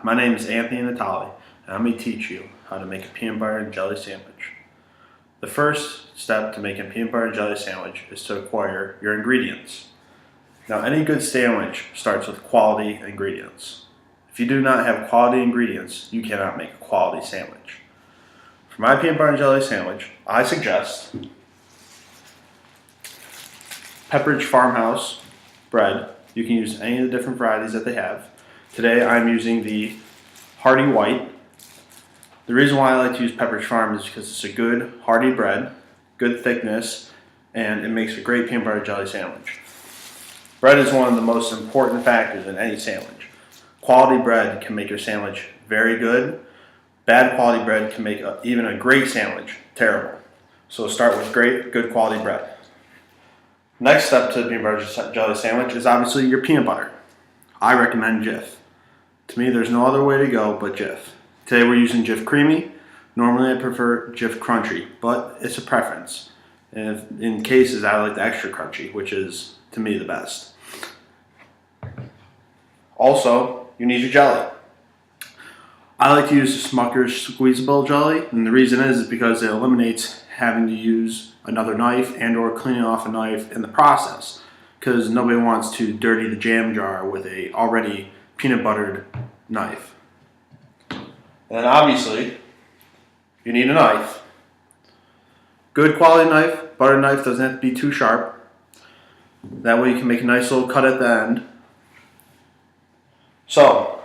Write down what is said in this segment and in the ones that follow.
my name is Anthony Natali, and I'm going to teach you how to make a peanut butter and jelly sandwich. The first step to making a peanut butter and jelly sandwich is to acquire your ingredients. Now, any good sandwich starts with quality ingredients. If you do not have quality ingredients, you cannot make a quality sandwich. For my peanut butter and jelly sandwich, I suggest Pepperidge Farmhouse bread. You can use any of the different varieties that they have. Today I'm using the Hearty White. The reason why I like to use Pepperidge Farm is because it's a good hearty bread, good thickness, and it makes a great peanut butter jelly sandwich. Bread is one of the most important factors in any sandwich. Quality bread can make your sandwich very good. Bad quality bread can make even a great sandwich terrible. So start with good quality bread. Next step to the peanut butter jelly sandwich is obviously your peanut butter. I recommend Jif. To me, there's no other way to go but Jif. Today we're using Jif Creamy. Normally I prefer Jif Crunchy, but it's a preference. And in cases I like the extra crunchy, which is, to me, the best. Also, you need your jelly. I like to use the Smucker's squeezable jelly, and the reason is because it eliminates having to use another knife and or cleaning off a knife in the process, because nobody wants to dirty the jam jar with a already peanut buttered knife. And then obviously you need a knife. Good quality knife. Butter knife doesn't have to be too sharp. That way you can make a nice little cut at the end. So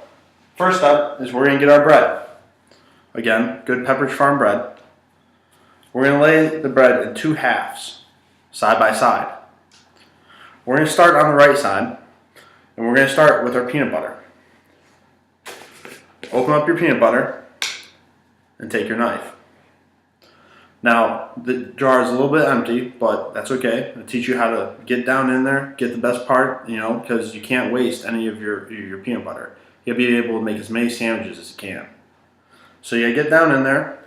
first step is we're going to get our bread. Again, good Pepperidge Farm bread. We're going to lay the bread in two halves, side by side. We're going to start on the right side, and we're going to start with our peanut butter. Open up your peanut butter and take your knife. Now, the jar is a little bit empty, but that's okay. I'll teach you how to get down in there, get the best part, because you can't waste any of your peanut butter. You'll be able to make as many sandwiches as you can. So you get down in there,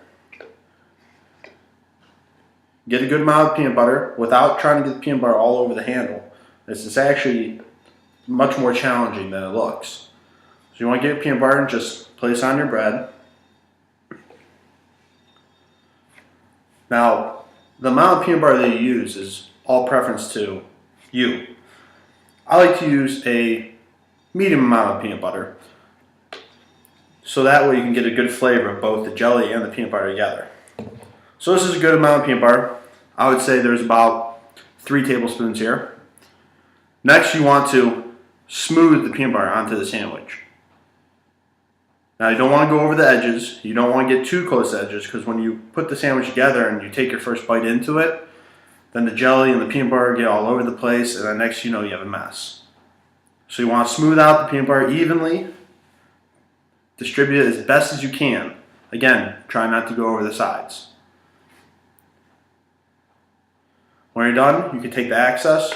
get a good amount of peanut butter without trying to get the peanut butter all over the handle. This is actually much more challenging than it looks. So you want to get your peanut butter and just place on your bread. Now, the amount of peanut butter that you use is all preference to you. I like to use a medium amount of peanut butter, so that way you can get a good flavor of both the jelly and the peanut butter together. So this is a good amount of peanut butter. I would say there's about 3 tablespoons here. Next, you want to smooth the peanut butter onto the sandwich. Now, you don't want to go over the edges. You don't want to get too close to the edges, because when you put the sandwich together and you take your first bite into it, then the jelly and the peanut butter get all over the place, and then next you know you have a mess. So you want to smooth out the peanut butter evenly, distribute it as best as you can. Again, try not to go over the sides. When you're done, you can take the excess,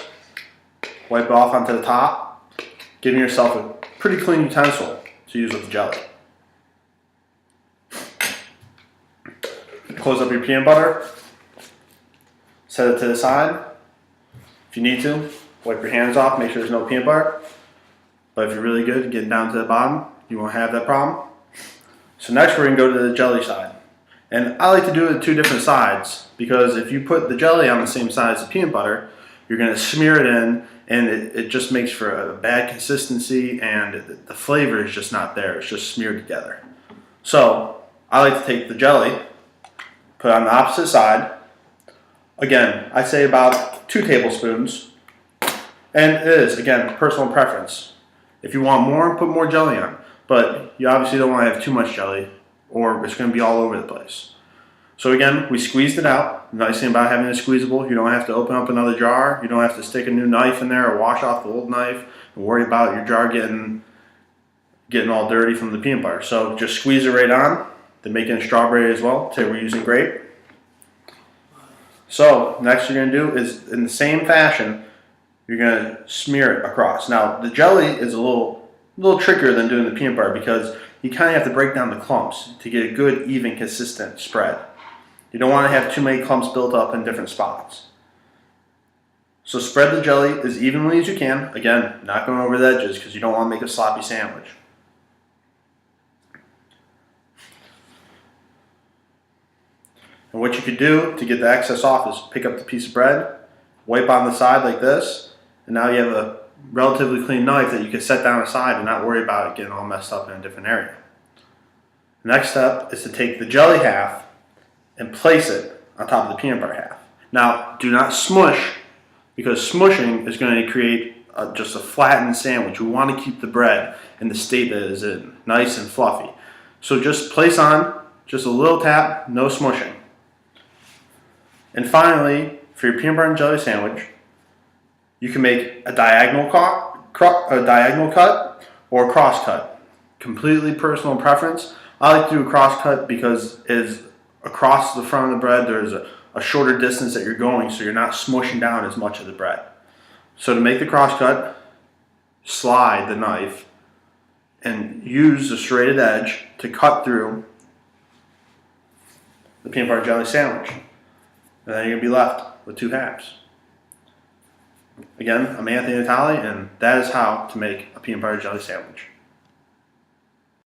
wipe it off onto the top, giving yourself a pretty clean utensil to use with the jelly. Close up your peanut butter, set it to the side. If you need to, wipe your hands off, make sure there's no peanut butter. But if you're really good, getting down to the bottom, you won't have that problem. So next we're going to go to the jelly side. And I like to do it at 2 different sides, because if you put the jelly on the same side as the peanut butter, you're going to smear it in, and it just makes for a bad consistency, and the flavor is just not there. It's just smeared together. So I like to take the jelly, put it on the opposite side. Again, I say about 2 tablespoons. And it is, again, personal preference. If you want more, put more jelly on. But you obviously don't want to have too much jelly, or it's going to be all over the place. So again, we squeezed it out. The nice thing about having a squeezable, you don't have to open up another jar. You don't have to stick a new knife in there or wash off the old knife and worry about your jar getting all dirty from the peanut butter. So just squeeze it right on. They're making a strawberry as well. Today we're using grape. So next you're going to do is, in the same fashion, you're going to smear it across. Now the jelly is a little trickier than doing the peanut butter, because you kind of have to break down the clumps to get a good, even, consistent spread. You don't want to have too many clumps built up in different spots. So spread the jelly as evenly as you can. Again, not going over the edges, because you don't want to make a sloppy sandwich. And what you could do to get the excess off is pick up the piece of bread, wipe on the side like this, and now you have a relatively clean knife that you can set down aside and not worry about it getting all messed up in a different area. The next step is to take the jelly half and place it on top of the peanut butter half. Now, do not smush, because smushing is going to create just a flattened sandwich. We want to keep the bread in the state that it is in, nice and fluffy. So just place on, just a little tap, no smushing. And finally, for your peanut butter and jelly sandwich, you can make a diagonal cut or a cross cut. Completely personal preference. I like to do a cross cut because it's across the front of the bread. There's a shorter distance that you're going, so you're not smushing down as much of the bread. So to make the cross cut, slide the knife and use the serrated edge to cut through the peanut butter jelly sandwich. And then you're going to be left with two halves. Again, I'm Anthony Natale, and that is how to make a peanut butter jelly sandwich.